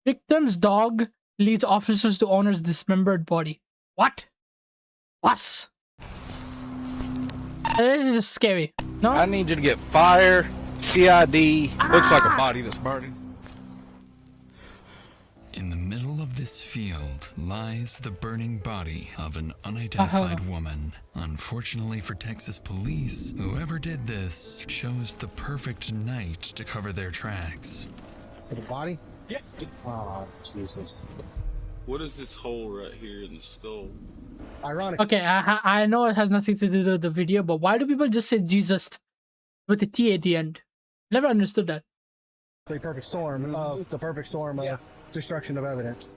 Victim's dog leads officers to owner's dismembered body. What? What? This is just scary. No? I need you to get fire, CID. Looks like a body that's burning. In the middle of this field lies the burning body of an unidentified woman. Unfortunately for Texas police, whoever did this chose the perfect night to cover their tracks. So the body? Yeah. Oh, Jesus. What is this hole right here in the skull? Ironic. Okay, I know it has nothing to do with the video, but why do people just say Jesus with a T at the end? Never understood that. The perfect storm of destruction of evidence.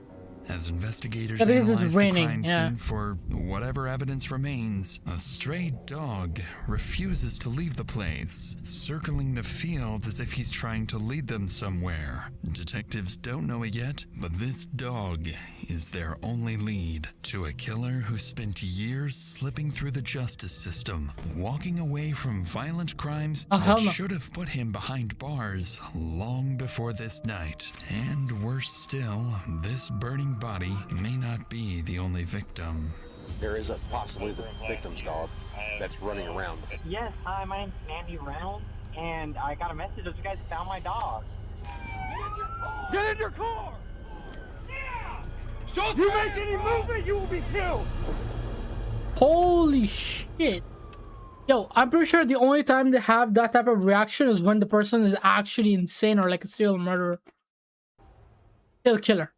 As investigators Yeah, because it's analyze the raining, crime yeah. scene for whatever evidence remains, a stray dog refuses to leave the place, circling the field as if he's trying to lead them somewhere. Detectives don't know it yet, but this dog is their only lead to a killer who spent years slipping through the justice system, walking away from violent crimes hell that no. should have put him behind bars long before this night. And worse still, this burning body may not be the only victim. There is possibly the victim's dog that's running around. Yes, hi, my name's Andy Reynolds, and I got a message that you guys found my dog. Get in your car! You make any movement, you will be killed! Holy shit. Yo, I'm pretty sure the only time they have that type of reaction is when the person is actually insane or like a serial murderer. Serial killer.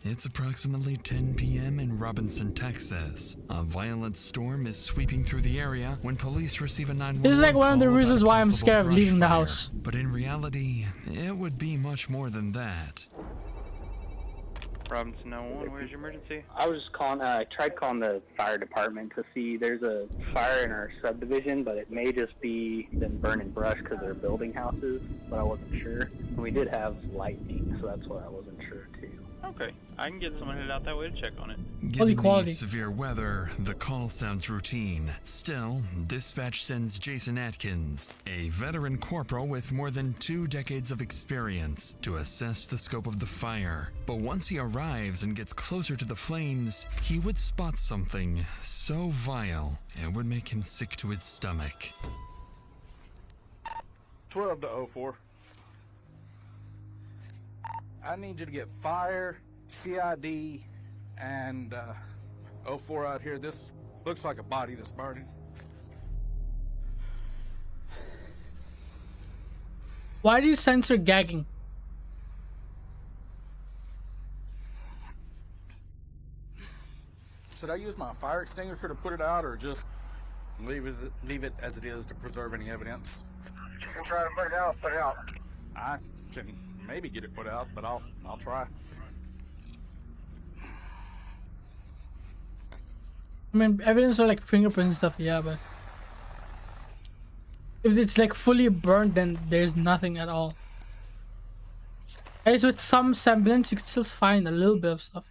It's approximately 10 p.m. in Robinson, Texas. A violent storm is sweeping through the area when police receive a 911 This is like one of the call about reasons a why I'm possible scared of brush leaving the fire. house. But in reality, it would be much more than that. Robinson 911, where's your emergency? I was calling, I tried calling the fire department to see there's a fire in our subdivision, but it may just be them burning brush because they're building houses, but I wasn't sure. And we did have lightning, so that's why I wasn't sure too. Okay, I can get someone headed out that way to check on it. Given quality. the severe weather, the call sounds routine. Still, dispatch sends Jason Atkins, a veteran corporal with more than 2 decades of experience, to assess the scope of the fire. But once he arrives and gets closer to the flames, he would spot something so vile it would make him sick to his stomach. 12 to 04. I need you to get fire, CID, and 04 out here. This looks like a body that's burning. Why do you censor gagging? Should I use my fire extinguisher to put it out, or just leave it as it is to preserve any evidence? You can try to put it out, I can maybe get it put out, but I'll try. I mean, evidence are like fingerprints and stuff, yeah, but if it's like fully burnt, then there's nothing at all. At least with some semblance, you can still find a little bit of stuff.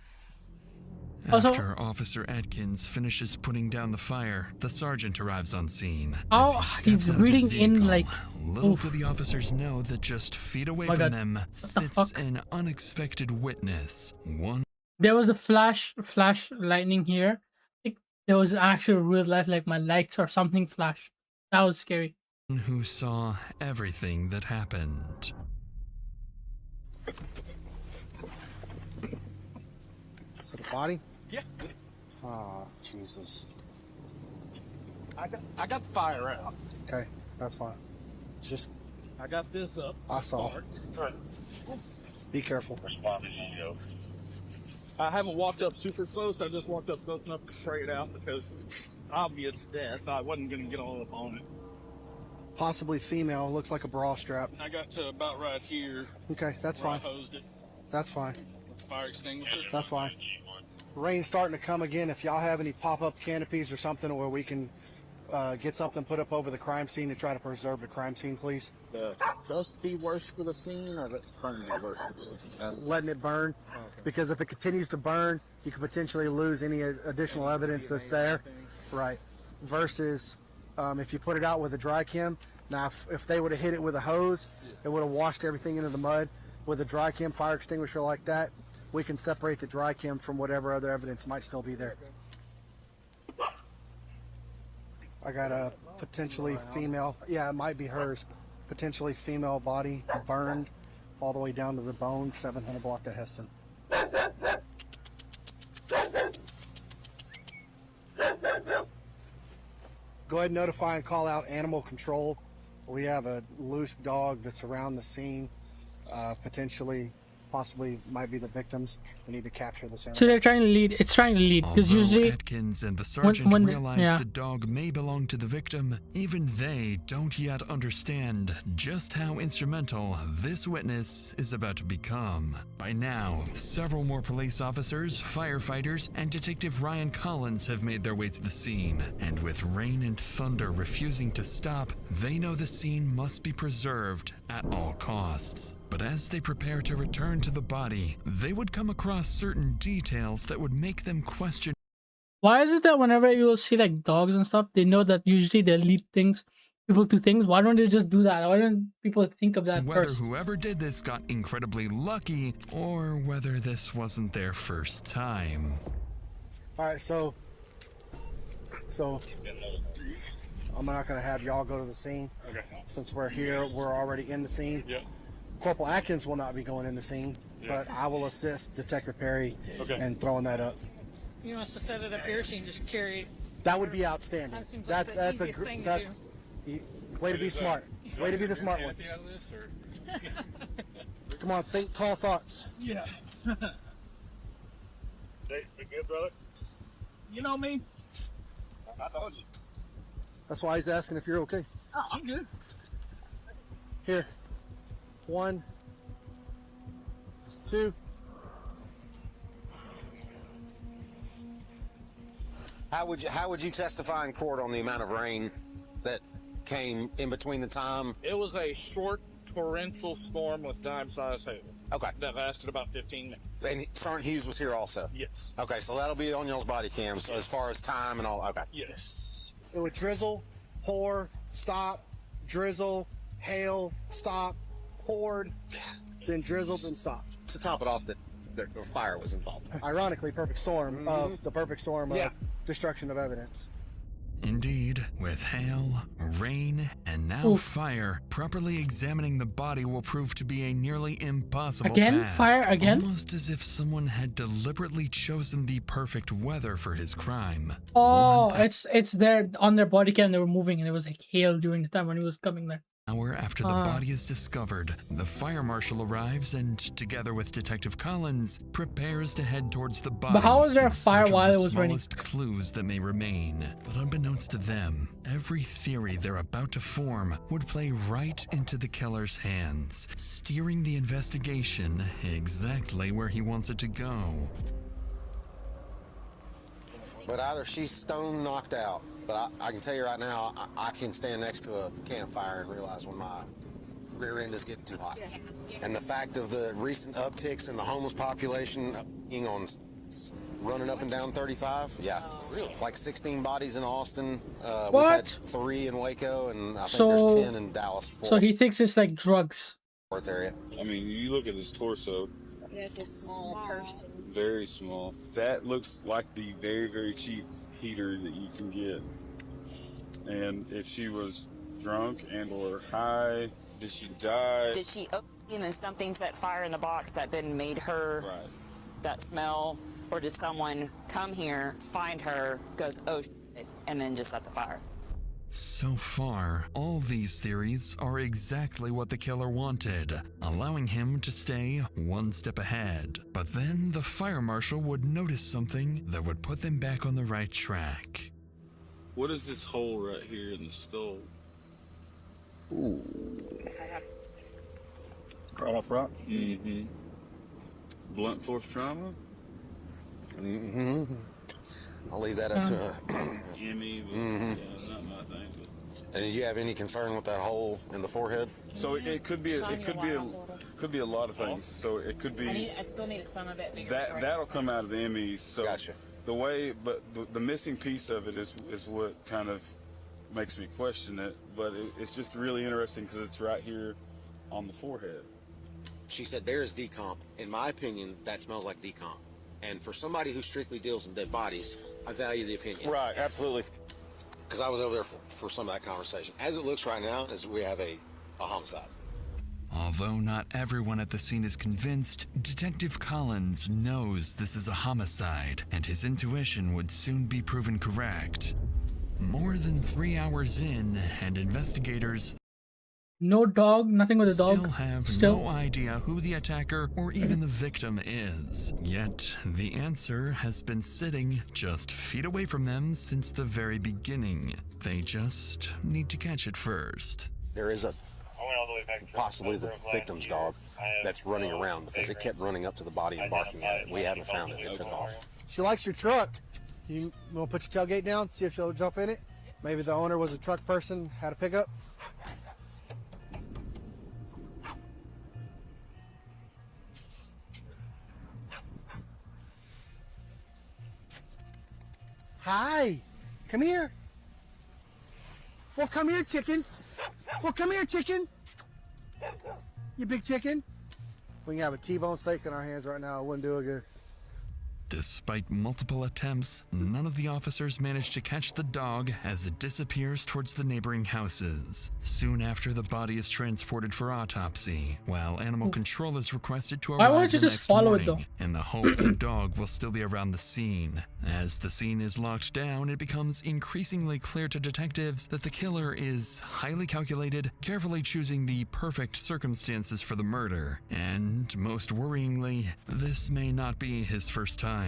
Also- After Officer Atkins finishes putting down the fire, the sergeant arrives on scene. Oh, As he steps he's out of his reading in, vehicle, like, little oof. do the officers know that just feet away My from God. them What the sits fuck? an unexpected witness. One There was a flash lightning here. I think there was an actual real life, like my lights or something flash. That was scary. who saw everything that happened. So the body? Yeah. Oh, Jesus. I got the fire out. Okay, that's fine. Just, I got this up. I saw. Be careful. I haven't walked up super close, I just walked up close enough to spray it out because obvious death. I wasn't going to get all up on it. Possibly female. Looks like a bra strap. I got to about right here. Okay, that's where fine. I hosed it That's fine. with the fire extinguisher. That's fine. Rain's starting to come again. If y'all have any pop-up canopies or something where we can get something put up over the crime scene to try to preserve the crime scene, please. The dust be worse for the scene, or the burning be worse for the scene? Letting it burn, because if it continues to burn, you could potentially lose any additional evidence that's there. Right. Versus if you put it out with a dry chem. Now, if they would have hit it with a hose, it would have washed everything into the mud. with a dry chem fire extinguisher like that, we can separate the dry chem from whatever other evidence might still be there. I got a potentially female, yeah, it might be hers, potentially female body burned all the way down to the bone, 700 block of Heston. Go ahead and notify and call out animal control. We have a loose dog that's around the scene, potentially, possibly might be the victims. We need to capture this animal. So they're trying to lead. It's trying to lead because Although usually Atkins and the sergeant when realize yeah. the dog may belong to the victim, even they don't yet understand just how instrumental this witness is about to become. By now, several more police officers, firefighters, and Detective Ryan Collins have made their way to the scene, and with rain and thunder refusing to stop, they know the scene must be preserved at all costs. But as they prepare to return to the body, they would come across certain details that would make them question Why is it that whenever you will see like dogs and stuff, they know that usually they lead people to things? Why don't they just do that? Why don't people think of that whether first? whoever did this got incredibly lucky or whether this wasn't their first time. All right, so I'm not going to have y'all go to the scene. Okay. Since we're here, we're already in the scene. Yeah. Corporal Atkins will not be going in the scene, but I will assist Detective Perry in throwing that up. You must have set it up here so you can just carry it. That would be outstanding. That seems like the easiest thing to that's way to be smart. Way to be the smart one. Out of this, or? Come on, think tall thoughts. Yeah. Hey, we good, brother? You know me. I told you. That's why he's asking if you're okay. Oh, I'm good. Here. 1, 2. How would you testify in court on the amount of rain that came in between the time? It was a short torrential storm with dime-sized hail. Okay. That lasted about 15 minutes. And Sergeant Hughes was here also? Yes. Okay, so that'll be on y'all's body cams as far as time and all. Okay. Yes. It would drizzle, pour, stop, drizzle, hail, stop, poured, then drizzled and stopped. To top it off, the fire was involved. Ironically, perfect storm of the perfect storm of destruction of evidence. Indeed, with hail, rain, and now fire, properly examining the body will prove to be a nearly impossible Again? task. Fire again? Almost as if someone had deliberately chosen the perfect weather for his crime. Oh, it's there on their body cam. They were moving, and there was like hail during the time when he was coming there. Hour after the body is discovered, the fire marshal arrives and, together with Detective Collins, prepares to head towards the body. But how was there a in fire search of while the it was raining? smallest clues that may remain. But unbeknownst to them, every theory they're about to form would play right into the killer's hands, steering the investigation exactly where he wants it to go. But either she's stone knocked out, but I can tell you right now, I can stand next to a campfire and realize when my rear end is getting too hot. And the fact of the recent upticks in the homeless population being on running up and down 35, really, like 16 bodies in Austin. We've had 3 in Waco, and I think there's 10 in Dallas. So he thinks it's like drugs. Area. I mean, you look at his torso. That's a small person. Very small. That looks like the very, very cheap heater that you can get. And if she was drunk and or high, did she die? Did she open and something set fire in the box that then made her that smell? Or did someone come here, find her, goes, oh, shit, and then just set the fire? So far, all these theories are exactly what the killer wanted, allowing him to stay one step ahead. But then the fire marshal would notice something that would put them back on the right track. What is this hole right here in the skull? Ooh. Right off front? Mm-hmm. Blunt force trauma? Mm-hmm. I'll leave that up to Emmy, but not my thing. But. And do you have any concern with that hole in the forehead? So it could be a lot of things. So it could be I still need some of it. that'll come out of the Emmys. So gotcha. The way, but the missing piece of it is what kind of makes me question it. But it's just really interesting because it's right here on the forehead. She said there is decomp. In my opinion, that smells like decomp. And for somebody who strictly deals in dead bodies, I value the opinion. Right, absolutely. Because I was over there for some of that conversation. As it looks right now, is we have a homicide. Although not everyone at the scene is convinced, Detective Collins knows this is a homicide, and his intuition would soon be proven correct. More than 3 hours in, and investigators No dog, nothing with a dog. still have no idea who the attacker or even the victim is. Yet, the answer has been sitting just feet away from them since the very beginning. They just need to catch it first. There is possibly the victim's dog that's running around because it kept running up to the body and barking at it. We haven't found it. It took off. She likes your truck. You want to put your tailgate down, see if she'll jump in it? Maybe the owner was a truck person, had a pickup. Hi, come here. Well, come here, chicken. Well, come here, chicken. You big chicken. We can have a T-bone steak in our hands right now. It wouldn't do it good. Despite multiple attempts, none of the officers managed to catch the dog as it disappears towards the neighboring houses. Soon after, the body is transported for autopsy, while animal control is requested to Why arrive won't you the just next follow it, morning, in the hope the dog will still be around the scene. As the scene is locked down, it becomes increasingly clear to detectives that the killer is highly calculated, carefully choosing the perfect circumstances for the murder. And most worryingly, this may not be his first time.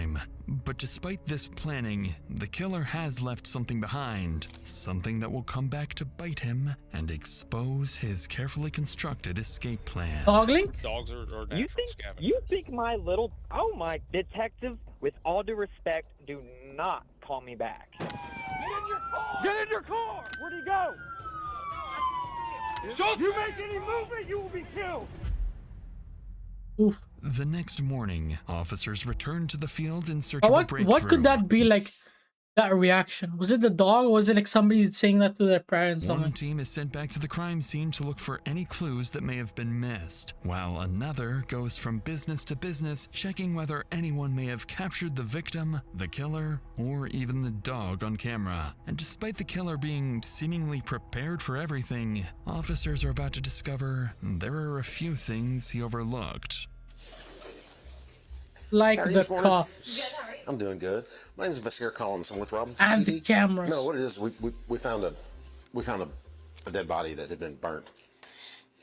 But despite this planning, the killer has left something behind, something that will come back to bite him and expose his carefully constructed escape plan. Dogling? Dogs are You think my little... Oh my, detective, with all due respect, do not call me back. Get in your car! Get in your car! Where'd he go? If you make any movement, you will be killed! Oof. The next morning, officers return to the field in search of a breakthrough. What could that be like? That reaction, was it the dog, or was it like somebody saying that to their parents? One team is sent back to the crime scene to look for any clues that may have been missed, while another goes from business to business, checking whether anyone may have captured the victim, the killer, or even the dog on camera. And despite the killer being seemingly prepared for everything, officers are about to discover there are a few things he overlooked. Like How are you the this morning? cops. I'm doing good. My name is Investigator Collins. I'm with Robinson And PD. the cameras. No, what it is, we found a dead body that had been burnt,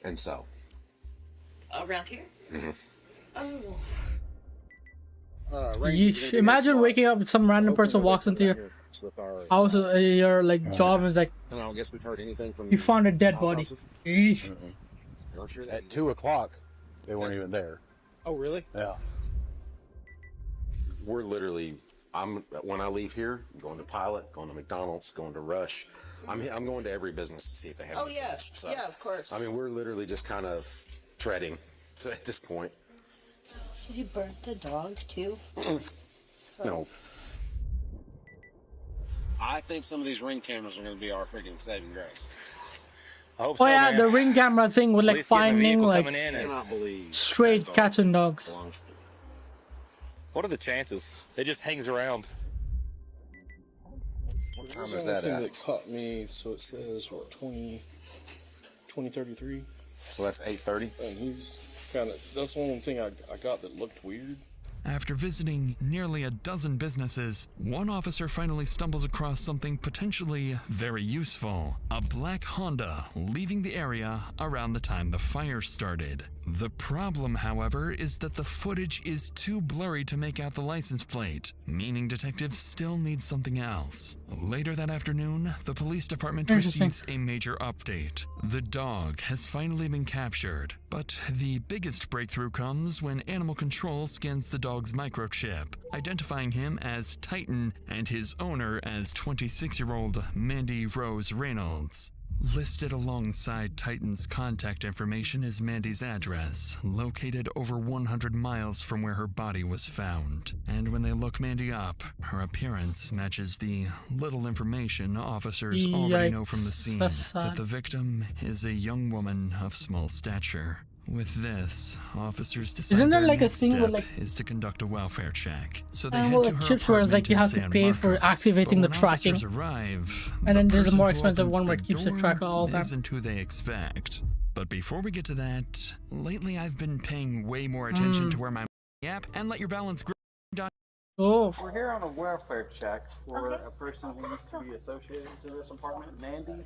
and so. Around here? Mm-hmm. Oh. Yeesh. Imagine waking up and some random person walks into your house, your like job, and is like, And I don't guess we've heard anything from. you found a dead body. Yeesh. At 2 o'clock, they weren't even there. Oh, really? Yeah. We're literally. When I leave here, I'm going to Pilot, going to McDonald's, going to Rush. I'm going to every business to see if they have. Oh, any yeah. finished. So, Yeah, of course. I mean, we're literally just kind of treading at this point. So he burnt the dog too? No. I think some of these ring cameras are going to be our freaking saving grace. I hope Oh yeah, the ring camera thing with like finding like straight cats and dogs. What are the chances? It just hangs around. What time is that at? That caught me, so it says, what, 2033? So that's 8:30? And he's kind of, that's the only thing I got that looked weird. After visiting nearly a dozen businesses, one officer finally stumbles across something potentially very useful. A black Honda leaving the area around the time the fire started. The problem, however, is that the footage is too blurry to make out the license plate, meaning detectives still need something else. Later that afternoon, the police department receives a major update. The dog has finally been captured, but the biggest breakthrough comes when Animal Control scans the dog's microchip, identifying him as Titan and his owner as 26-year-old Mandy Rose Reynolds. Listed alongside Titan's contact information is Mandy's address, located over 100 miles from where her body was found. And when they look Mandy up, her appearance matches the little information officers already know from the scene, that's sad. that the victim is a young woman of small stature. With this, officers Isn't decide there their like a next thing step with, like- is to conduct a welfare check. So they And head well, to her chips where it's like apartment you in have to San pay for Marcos. activating But the when tracking. officers arrive, And then there's a person more who expensive opens one where the it keeps the door track all the time. isn't who they expect. But before we get to that, lately I've been paying way more attention to where my app and let your balance grow. Oh. We're here on a welfare check for a person who used to be associated to this apartment, Mandy.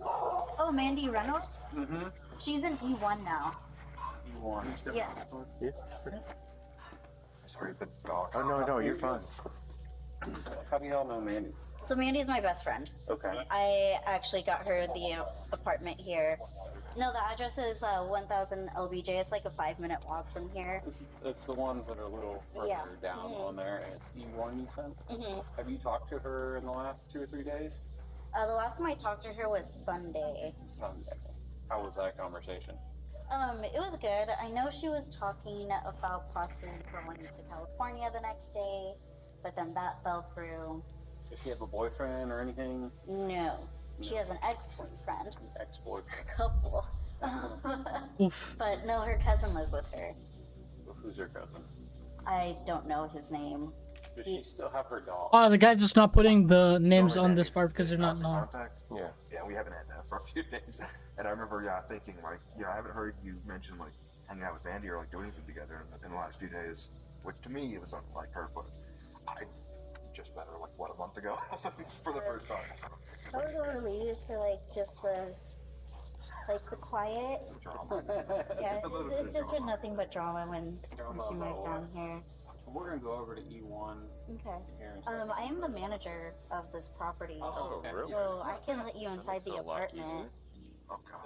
Oh, Mandy Reynolds? Mm-hmm. She's in E1 now. E1. Yeah. Sorry, the dog. Oh, no, you're fine. How do y'all know Mandy? So Mandy's my best friend. Okay. I actually got her the apartment here. No, the address is 1000 LBJ. It's like a 5-minute walk from here. It's the ones that are a little further Yeah. down on there, and it's E1 you said? Mm-hmm. Have you talked to her in the last 2 or 3 days? The last time I talked to her was Sunday. Sunday. How was that conversation? It was good. I know she was talking about possibly going to California the next day, but then that fell through. Does she have a boyfriend or anything? No. She has an ex-boyfriend. Ex-boyfriend. Couple. Oof. But no, her cousin lives with her. Who's her cousin? I don't know his name. Does she still have her dog? Oh, the guy's just not putting the names on this part because they're not known. Yeah. Yeah, we haven't had that for a few days. And I remember, thinking, like, I haven't heard you mention, like, hanging out with Mandy or, like, doing anything together in the last few days. Which, to me, it was something like her, but I just met her, like, what, a month ago? For the first time. I was relieved for, like, just the quiet. Drama. Yeah, It's a little it's bit of just been nothing but drama since she moved down here. We're gonna go over to E1. Okay. Here in a second. I am the manager of this property. Oh, really? So I can let you inside the apartment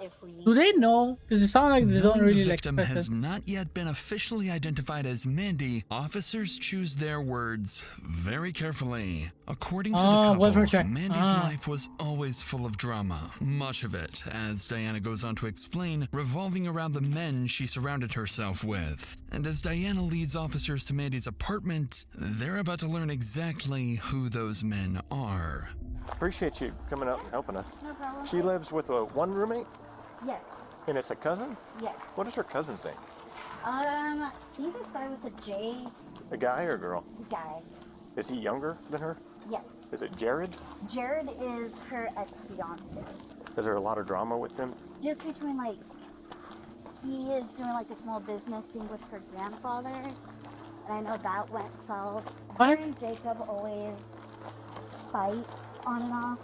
if we need. Do they know? Because it sounds like they don't Knowing really the like. victim has not yet been officially identified as Mandy, officers choose their words very carefully. According to the welfare couple, check. Mandy's life was always full of drama. Much of it, as Diana goes on to explain, revolving around the men she surrounded herself with. And as Diana leads officers to Mandy's apartment, they're about to learn exactly who those men are. Appreciate you coming out and helping us. No problem. She lives with one roommate, Yes. and it's a cousin? Yes. What is her cousin's name? He just started with a J A guy or a girl? guy. Is he younger than her? Yes. Is it Jared? Jared is her ex-fiance. Is there a lot of drama with them? Just between like, he is doing like a small business thing with her grandfather, and I know that went south. What? Her and Jacob always fight on and off.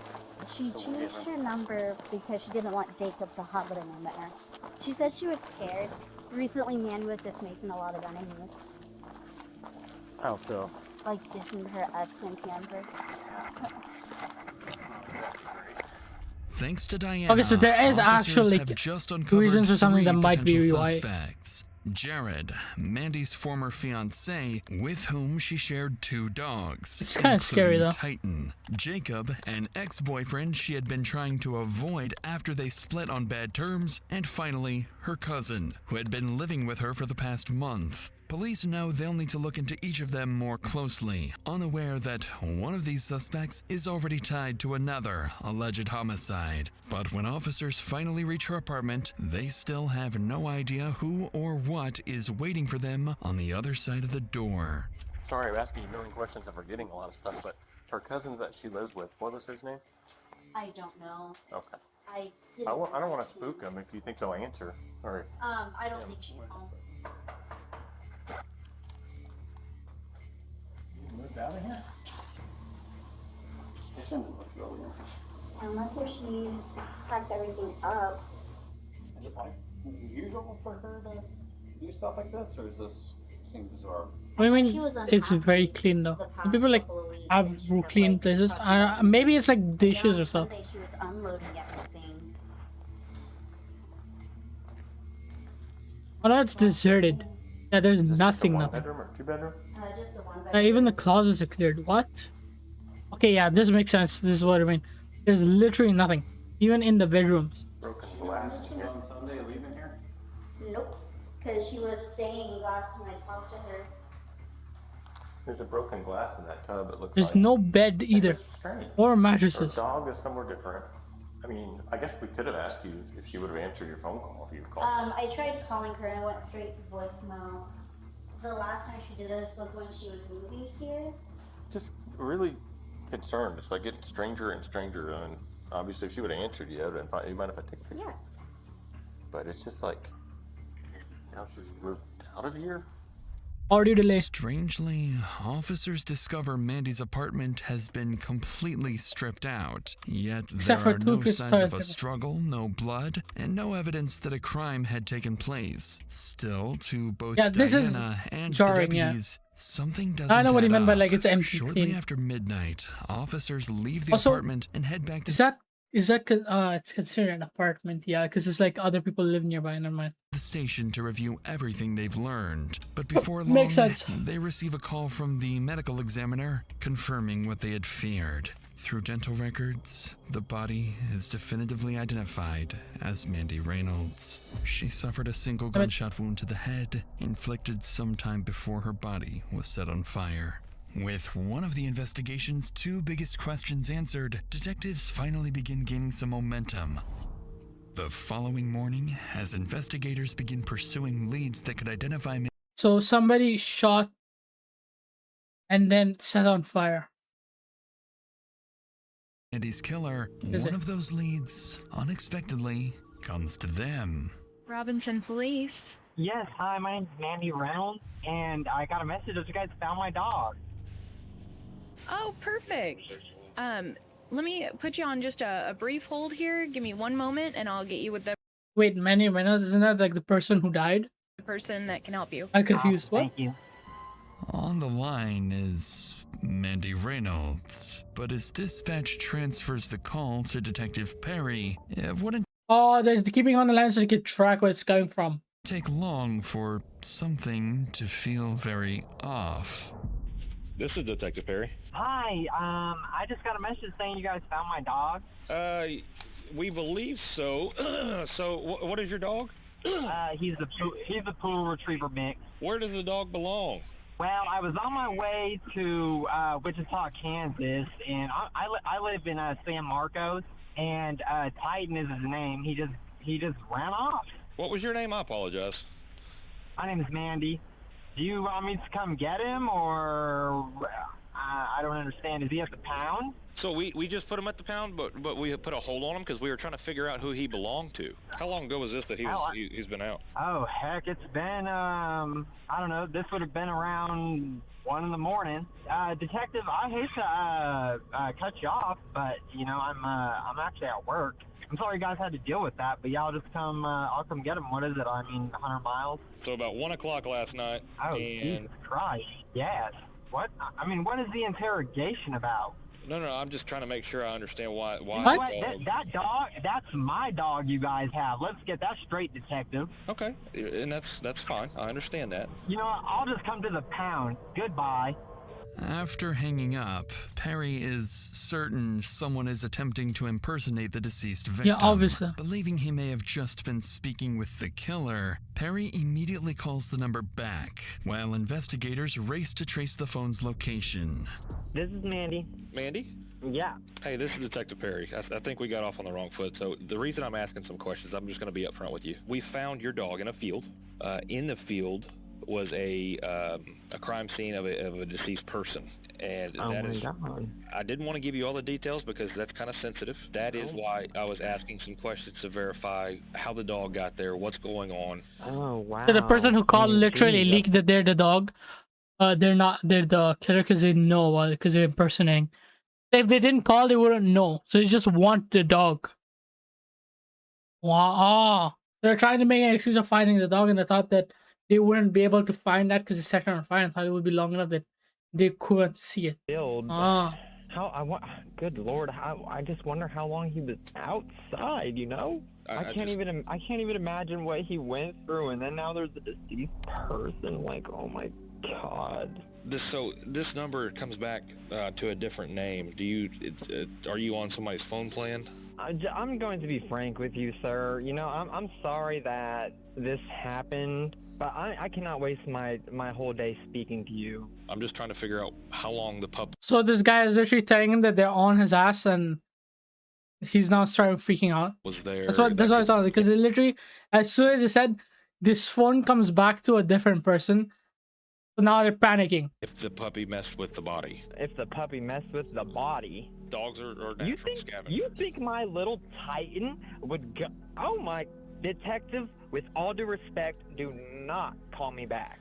She changed her number because she didn't want Jacob to have it in there. She said she was scared. Recently, Mandy was just making a lot of enemies, How so? like dissing her ex in Kansas. Thanks to Diana, Okay, so there is officers actually have just uncovered reasons for something that 3 might be potential why. suspects. Jared, Mandy's former fiancé, with whom she shared 2 dogs. It's kinda scary, including though. Titan. Jacob, an ex-boyfriend she had been trying to avoid after they split on bad terms. And finally, her cousin, who had been living with her for the past month. Police know they'll need to look into each of them more closely, unaware that one of these suspects is already tied to another alleged homicide. But when officers finally reach her apartment, they still have no idea who or what is waiting for them on the other side of the door. Sorry, I'm asking you a million questions and forgetting a lot of stuff, but her cousin that she lives with, what was his name? I don't know. Okay. I I don't want to spook him if you think they'll answer. Or I don't think she's home. Moved out of here? Kitchen is like really Unless if she packed everything up. Is it like usual for her to do stuff like this, or is this seem bizarre? I mean, She was it's unhappy very clean though. the Some past people like couple of weeks, have and she kept, clean like, places. talking Maybe it's like dishes on or stuff. Sunday she was unloading everything. Oh no, it's deserted. Yeah, there's nothing. one Nothing. bedroom or 2 bedroom? Just the one Even the closets are cleared. What? Okay, yeah, this makes sense. This is what I mean. There's literally nothing, even in the bedrooms. Broken glass in here. On Sunday, leaving here? Nope. Because she was staying last time I talked to her. There's a broken glass in that tub. It looks There's like. no bed either, It's strange. or Her mattresses. dog is somewhere different. I mean, I guess we could have asked you if she would have answered your phone call if you had called. I tried calling her and I went straight to voicemail. The last time she did this was when she was moving here. Just really concerned. It's like getting stranger and stranger. And obviously, if she would have answered you, I would have been fine. You mind if I take a picture? Yeah. But it's just like, now she's moved out of here. Audio delay. Strangely, officers discover Mandy's apartment has been completely stripped out. Yet Except there for are two no pieces signs of of a struggle, no blood, and no evidence that a crime had taken place. Still, to both Yeah, this is Diana and jarring, the yeah. deputies, something doesn't I know what he add meant by up. like it's empty. Shortly thing. after midnight, officers leave the Also, apartment and head back to Is that it's considered an apartment? Yeah, because it's like other people live nearby. Never mind. the station to review everything they've learned. But before long, Makes sense. they receive a call from the medical examiner confirming what they had feared. Through dental records, the body is definitively identified as Mandy Reynolds. She suffered a single gunshot wound to the head, inflicted sometime before her body was set on fire. With one of the investigation's two biggest questions answered, detectives finally begin gaining some momentum. The following morning, as investigators begin pursuing leads that could identify So somebody shot and then set on fire. Mandy's killer, Is one it? of those leads, unexpectedly, comes to them. Robinson Police. Yes, hi, my name's Mandy Reynolds, and I got a message that you guys found my dog. Oh, perfect. Let me put you on just a brief hold here. Give me one moment, and I'll get you with the Wait, Manny Reynolds, isn't that like the person who died? person that can help you. I'm confused. What? Thank you. On the line is Mandy Reynolds, but as dispatch transfers the call to Detective Perry, it wouldn't Oh, they're keeping on the line so they can track where it's coming from. take long for something to feel very off. This is Detective Perry. Hi, I just got a message saying you guys found my dog. We believe so. So, what is your dog? He's a poodle retriever mix. Where does the dog belong? Well, I was on my way to Wichita, Kansas, and I live in San Marcos, and Titan is his name. He just ran off. What was your name? I apologize. My name is Mandy. Do you want me to come get him, or I don't understand. Is he at the pound? So we just put him at the pound, but we put a hold on him because we were trying to figure out who he belonged to. How long ago was this that he's been out? Oh, heck, it's been, I don't know, this would have been around 1 in the morning. Detective, I hate to cut you off, but, you know, I'm actually at work. I'm sorry you guys had to deal with that, but yeah, I'll just come, I'll come get him. What is it? I mean, 100 miles? So about 1 o'clock last night. Oh, and Jesus Christ. Yes. What? I mean, what is the interrogation about? No, I'm just trying to make sure I understand why. You know what? That dog, that's my dog you guys have. Let's get that straight, Detective. Okay, and that's fine. I understand that. You know what? I'll just come to the pound. Goodbye. After hanging up, Perry is certain someone is attempting to impersonate the deceased victim. Yeah, obviously. Believing he may have just been speaking with the killer, Perry immediately calls the number back, while investigators race to trace the phone's location. This is Mandy. Mandy? Yeah. Hey, this is Detective Perry. I think we got off on the wrong foot. So the reason I'm asking some questions, I'm just going to be upfront with you. We found your dog in a field. In the field was a crime scene of a deceased person. And that is, God. I didn't want to give you all the details because that's kind of sensitive. That is why I was asking some questions to verify how the dog got there, what's going on. Oh, wow. So the person who called literally leaked that they're the dog. They're the killer because they know, because they're impersonating. If they didn't call, they wouldn't know. So they just want the dog. Wow. They're trying to make an excuse of finding the dog, and they thought that they wouldn't be able to find that because they set it on fire and thought it would be long enough that they couldn't see it. Good Lord, I just wonder how long he was outside, you know? I can't even imagine what he went through, and then now there's a deceased person. Like, oh my God. This number comes back to a different name. Are you on somebody's phone plan? I'm going to be frank with you, sir. You know, I'm sorry that this happened, but I cannot waste my whole day speaking to you. I'm just trying to figure out how long the pup. So this guy is literally telling him that they're on his ass, and he's now started freaking out. Was there? That's what I saw, because it literally, as soon as it said this phone comes back to a different person, so now they're panicking. If the puppy messed with the body. If the puppy messed with the body, Dogs are natural scavengers. you think my little Titan would go? Oh my, detective! With all due respect, do not call me back.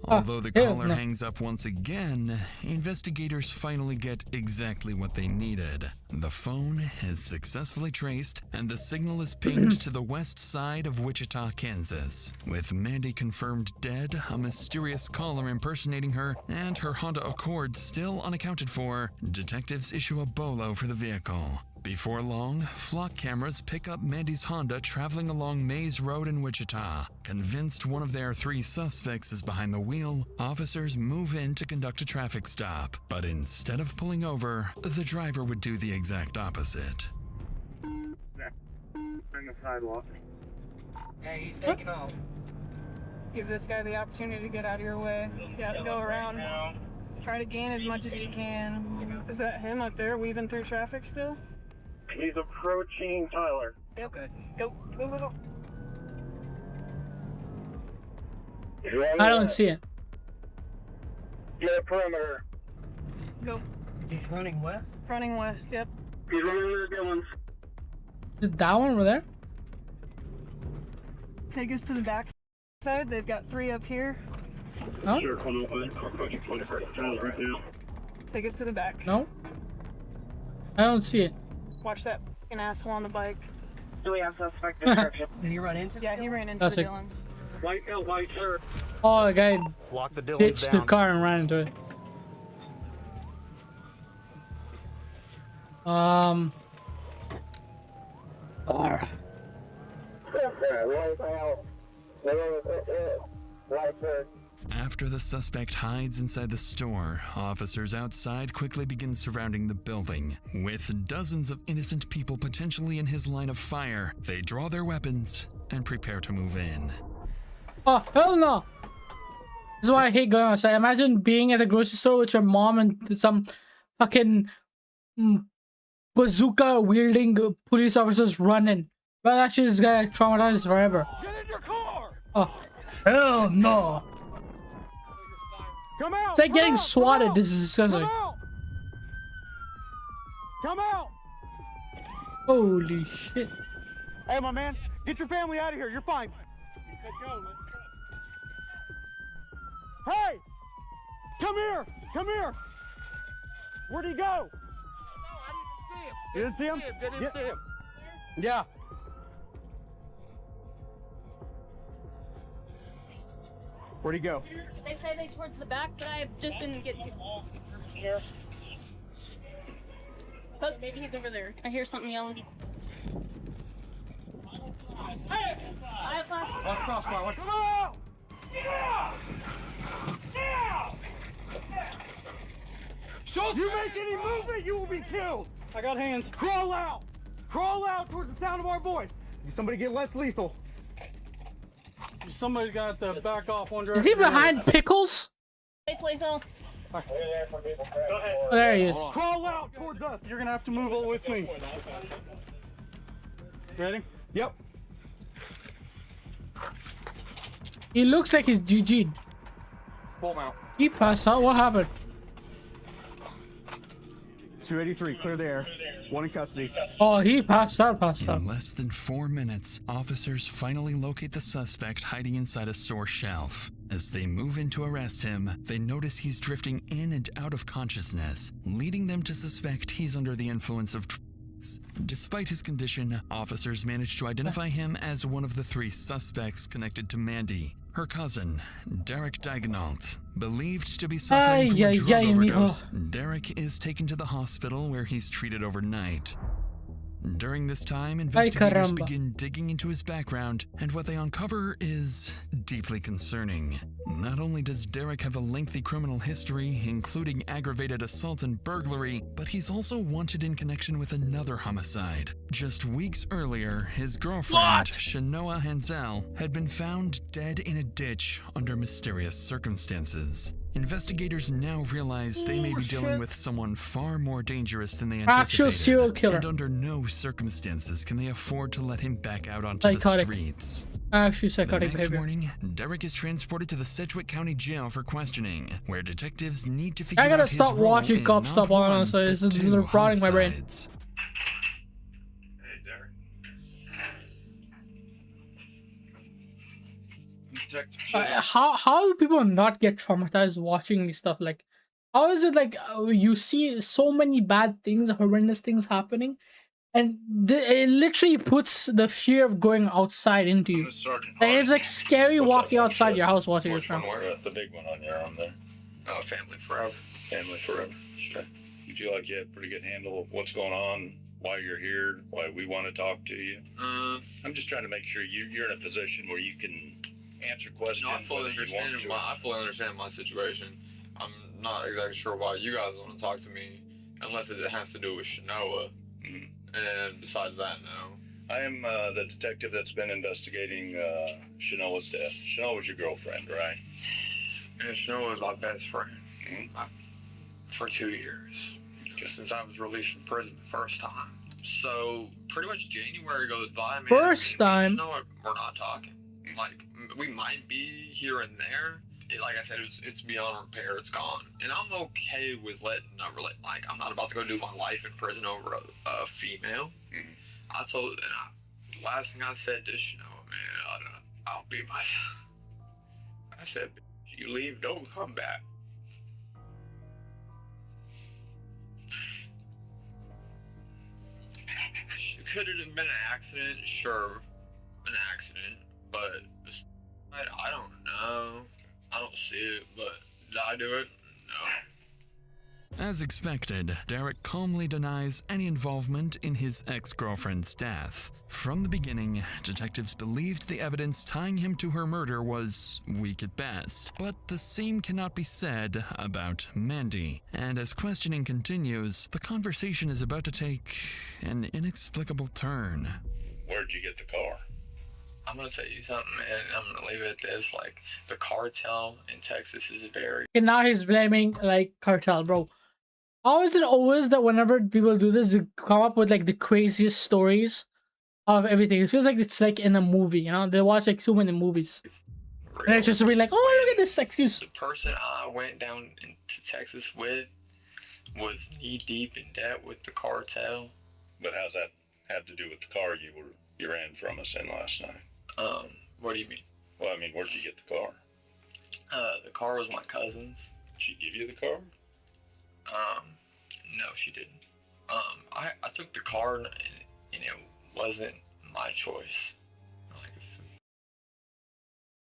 Although the hell caller no. hangs up once again, investigators finally get exactly what they needed. The phone is successfully traced, and the signal is pinged to the west side of Wichita, Kansas. With Mandy confirmed dead, a mysterious caller impersonating her, and her Honda Accord still unaccounted for, detectives issue a bolo for the vehicle. Before long, flock cameras pick up Mandy's Honda traveling along Mays Road in Wichita. Convinced one of their 3 suspects is behind the wheel, officers move in to conduct a traffic stop. But instead of pulling over, the driver would do the exact opposite. On the sidewalk. Hey, he's taking off. Give this guy the opportunity to get out of your way. Yeah, go around. Try to gain as much as you can. Is that him up there weaving through traffic still? He's approaching Tyler. Okay. Go. I don't see it. Get a perimeter. Go. He's running west. Running west, yep. He's running into Dillon's. Is it that one over there? Take us to the back side. They've got 3 up here. No? Sure, come open. Approaching 21st Tyler right now. Take us to the back. No? I don't see it. Watch that fucking asshole on the bike. Do we have suspect description? Did he run into? Yeah, he ran into That's the it. Dillons. White shirt. Oh, the guy Lock the Dillons ditched the down. car and ran into it. White shirt. After the suspect hides inside the store, officers outside quickly begin surrounding the building. With dozens of innocent people potentially in his line of fire, they draw their weapons and prepare to move in. Oh, hell no! This is why I hate going outside. Imagine being at the grocery store with your mom and some fucking bazooka wielding police officers running. But that shit is gonna traumatize forever. Get in your car! Oh, hell no! Come out! It's like getting Come swatted. out! This is disgusting. Come out! Come out! Holy shit. Hey, my man, get your family out of here. You're fine. He said go. Hey! Come here! Come here! Where'd he go? You didn't see him? Didn't see him. Yeah. Where'd he go? They say they towards the back, but I just didn't get Here. Oh, maybe he's over there. I hear something yelling. Hey! I have flash. Watch crossfire. Watch. Come on! Yeah! Yeah! You make any movement, you will be killed. I got hands. Crawl out. Crawl out towards the sound of our voice. Somebody get less lethal. Somebody's got to back off one Is direction. he behind Pickles? Face lethal. Oh, there he is. Crawl out towards us. You're gonna have to move with me. Ready? Yep. He looks like he's GG'd. Pull him out. He passed out. What happened? 283, clear the air. One in custody. Oh, he passed out. In less than 4 minutes, officers finally locate the suspect hiding inside a store shelf. As they move in to arrest him, they notice he's drifting in and out of consciousness, leading them to suspect he's under the influence of drugs. Despite his condition, officers manage to identify him as one of the 3 suspects connected to Mandy, her cousin, Derek Daignault. Believed to be suffering from a drug overdose, Derek is taken to the hospital where he's treated overnight. During this time, investigators begin digging into his background, and what they uncover is deeply concerning. Not only does Derek have a lengthy criminal history, including aggravated assault and burglary, but he's also wanted in connection with another homicide. Just weeks earlier, his girlfriend, Shanoa Hansel, had been found dead in a ditch under mysterious circumstances. investigators now realize they may be dealing shit. with someone far more dangerous than they Actual anticipated. serial killer. And under no circumstances can they afford to let him back out onto Psychotic. the streets. Actually The psychotic next behavior. morning, Derek is transported to the Sedgwick County Jail for questioning, where detectives need to figure I gotta out his stop role watching in cop not stuff, one, honestly. but This is two rotting my brain. homicides. How do people not get traumatized watching these stuff? Like, how is it like you see so many bad things, horrendous things happening, and it literally puts the fear of going outside into you. Like, it's like scary walking outside your house watching this now. The big one on your arm there. Oh, Family Forever. Family Forever. Okay. You feel like you have a pretty good handle of what's going on, why you're here, why we want to talk to you? I'm just trying to make sure you're in a position where you can answer questions. No, I fully whether you want understand. to. I fully understand my situation. I'm not exactly sure why you guys want to talk to me, unless it has to do with Shanoa. And besides that, no. I am the detective that's been investigating Shanoa's death. Shanoa was your girlfriend, right? And Shanoa was my best friend for 2 years, since I was released from prison the first time. So pretty much January goes by, man. First time. Shanoa, we're not talking. Like, we might be here and there. Like I said, it's beyond repair. It's gone, and I'm okay with like I'm not about to go do my life in prison over a female. I told, and last thing I said to Shanoa, man, I'll be myself. I said, if you leave, don't come back. Could it have been an accident? Sure, an accident, but I don't know. I don't see it, but did I do it? No. As expected, Derek calmly denies any involvement in his ex-girlfriend's death. From the beginning, detectives believed the evidence tying him to her murder was weak at best, but the same cannot be said about Mandy. And as questioning continues, the conversation is about to take an inexplicable turn. Where'd you get the car? I'm gonna tell you something, man. I'm gonna leave it at this. Like, the cartel in Texas is very. And now he's blaming like cartel, bro. How is it always that whenever people do this, they come up with like the craziest stories of everything? It feels like it's like in a movie, you know? They watch like too many movies, and it's just be like, oh, look at this excuse. The person I went down into Texas with was knee deep in debt with the cartel. But how's that have to do with the car you ran from us in last night? What do you mean? Well, I mean, where'd you get the car? The car was my cousin's. Did she give you the car? No, she didn't. I took the car and it wasn't my choice.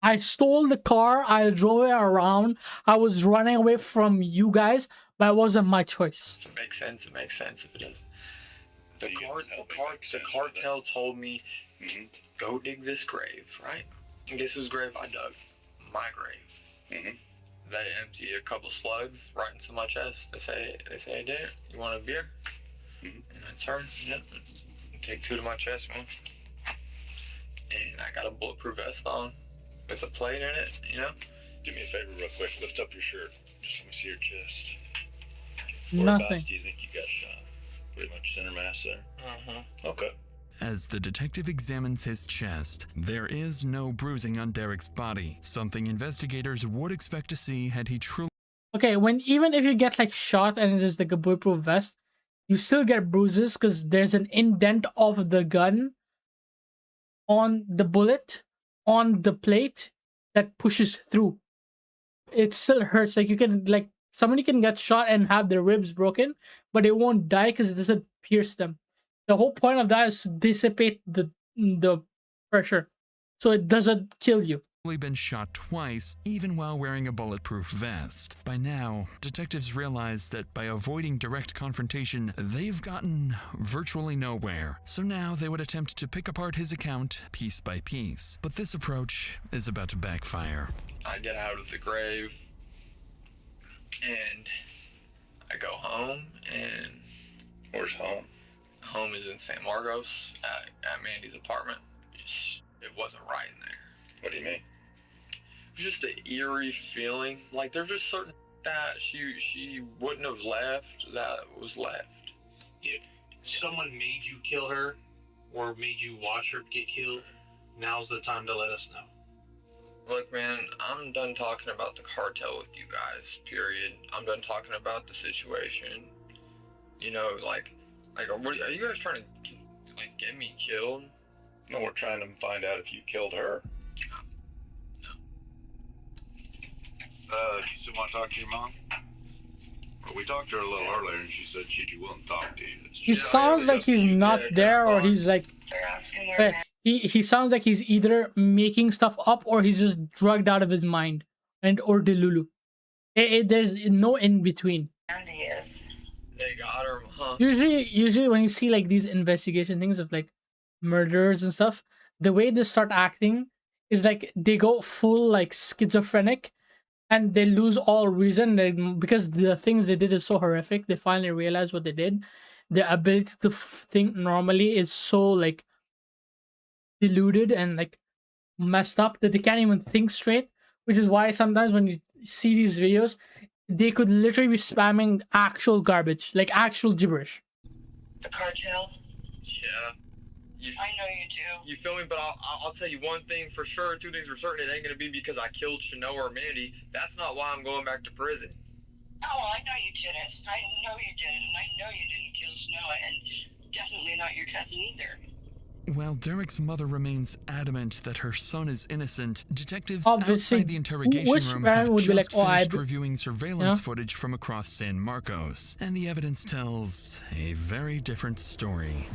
I stole the car. I drove it around. I was running away from you guys, but it wasn't my choice. It makes sense. It makes sense if it does. The cartel told me, go dig this grave, right? And guess whose grave I dug? My grave. They empty a couple slugs right into my chest. They say, hey, Derek, you want a beer? And I turn, take 2 to my chest, man. And I got a bulletproof vest on with a plate in it, you know? Do me a favor real quick. Lift up your shirt. Just let me see your chest. Nothing. Whereabouts do you think you got shot? Pretty much center mass there? Okay. As the detective examines his chest, there is no bruising on Derek's body, something investigators would expect to see had he truly. Okay, even if you get like shot and it's just like a bulletproof vest, you still get bruises because there's an indent of the gun on the bullet on the plate that pushes through. It still hurts. Like, you can, like, somebody can get shot and have their ribs broken, but it won't die because it doesn't pierce them. The whole point of that is to dissipate the pressure, so it doesn't kill you. Been shot twice, even while wearing a bulletproof vest. By now, detectives realize that by avoiding direct confrontation, they've gotten virtually nowhere. So now they would attempt to pick apart his account piece by piece. But this approach is about to backfire. I get out of the grave, and I go home, and... Where's home? Home is in San Marcos, at Mandy's apartment. It wasn't right in there. What do you mean? just an eerie feeling. Like there's just certain that she wouldn't have left that was left. If someone made you kill her or made you watch her get killed, now's the time to let us know. Look, man, I'm done talking about the cartel with you guys, period. I'm done talking about the situation. You know, like are you guys trying to like get me killed? No, we're trying to find out if you killed her. Do you still want to talk to your mom? Well, we talked to her a little earlier, and she said she'd be willing to talk to you. He sounds like he's not there, or he's like... He sounds like he's either making stuff up, or he's just drugged out of his mind. Or Delulu. There's no in between. They got her, huh? Usually when you see like these investigation things of like murderers and stuff, the way they start acting is like they go full like schizophrenic, and they lose all reason because the things they did is so horrific. They finally realize what they did. Their ability to think normally is so like deluded and like messed up that they can't even think straight, which is why sometimes when you see these videos, they could literally be spamming actual garbage, like actual gibberish. The cartel? Yeah. I know you do. You feel me? But I'll tell you one thing for sure, two things for certain. It ain't gonna be because I killed Shanoa or Mandy. That's not why I'm going back to prison. Oh, I know you didn't. I know you didn't. And I know you didn't kill Shanoa, and definitely not your cousin either. While Derek's mother remains adamant that her son is innocent, detectives Obviously, outside the interrogation which room man have would be just like, finished reviewing surveillance footage from across San Marcos, and the evidence tells a very different story.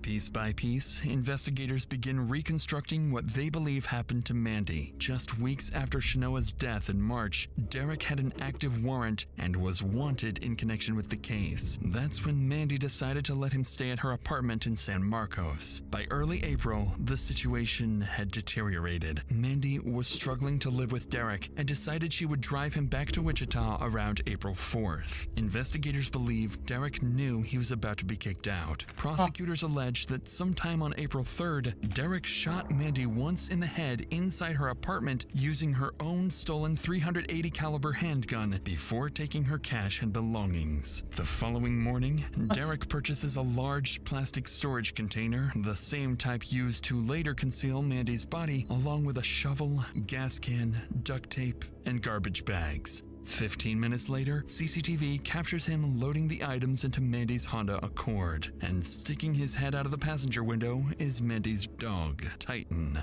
Piece by piece, investigators begin reconstructing what they believe happened to Mandy. Just weeks after Shanoa's death in March, Derek had an active warrant and was wanted in connection with the case. That's when Mandy decided to let him stay at her apartment in San Marcos. By early April, the situation had deteriorated. Mandy was struggling to live with Derek and decided she would drive him back to Wichita around April 4th. Investigators believe Derek knew he was about to be kicked out. Prosecutors allege that sometime on April 3rd, Derek shot Mandy once in the head inside her apartment using her own stolen .380 caliber handgun before taking her cash and belongings. The following morning, Derek purchases a large plastic storage container, the same type used to later conceal Mandy's body, along with a shovel, gas can, duct tape, and garbage bags. 15 minutes later, CCTV captures him loading the items into Mandy's Honda Accord, and sticking his head out of the passenger window is Mandy's dog, Titan.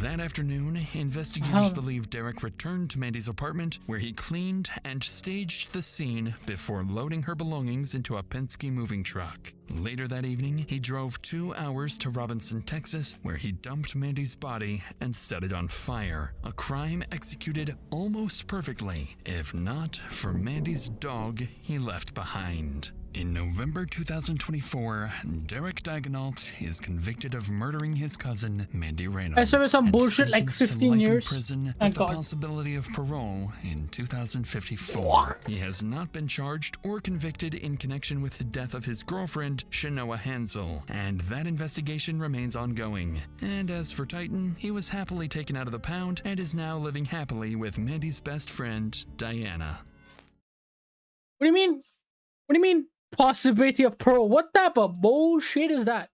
That afternoon, investigators believe Derek returned to Mandy's apartment, where he cleaned and staged the scene before loading her belongings into a Penske moving truck. Later that evening, he drove 2 hours to Robinson, Texas, where he dumped Mandy's body and set it on fire, a crime executed almost perfectly, if not for Mandy's dog he left behind. In November 2024, Derek Daigneault is convicted of murdering his cousin, Mandy Reynolds. I saw some bullshit like 15 years. In prison Thank with the God. possibility of parole in 2054. He has not been charged or convicted in connection with the death of his girlfriend, Shanoa Hansel, and that investigation remains ongoing. And as for Titan, he was happily taken out of the pound and is now living happily with Mandy's best friend, Diana. What do you mean? What do you mean possibility of parole? What type of bullshit is that?